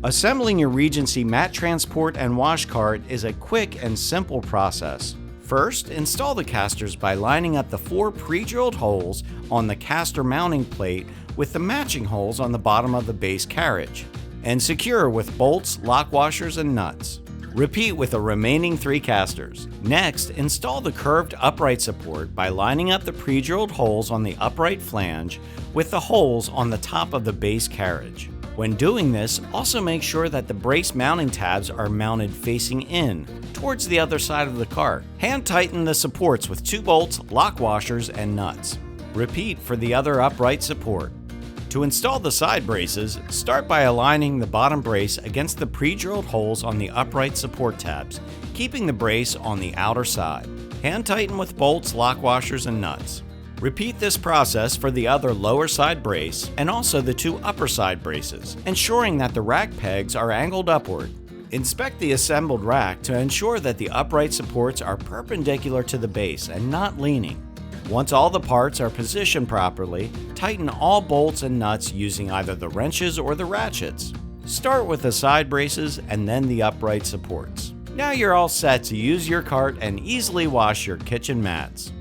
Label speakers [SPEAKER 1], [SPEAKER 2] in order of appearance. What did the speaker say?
[SPEAKER 1] Assembling your Regency mat transport and wash cart is a quick and simple process. First, install the casters by lining up the 4 pre-drilled holes on the caster mounting plate with the matching holes on the bottom of the base carriage, and secure with bolts, lock washers, and nuts. Repeat with the remaining 3 casters. Next, install the curved upright support by lining up the pre-drilled holes on the upright flange with the holes on the top of the base carriage. When doing this, also make sure that the brace mounting tabs are mounted facing in, towards the other side of the cart. Hand tighten the supports with 2 bolts, lock washers, and nuts. Repeat for the other upright support. To install the side braces, start by aligning the bottom brace against the pre-drilled holes on the upright support tabs, keeping the brace on the outer side. Hand tighten with bolts, lock washers, and nuts. Repeat this process for the other lower side brace and also the 2 upper side braces, ensuring that the rack pegs are angled upward. Inspect the assembled rack to ensure that the upright supports are perpendicular to the base and not leaning. Once all the parts are positioned properly, tighten all bolts and nuts using either the wrenches or the ratchets. Start with the side braces and then the upright supports. Now you're all set to use your cart and easily wash your kitchen mats.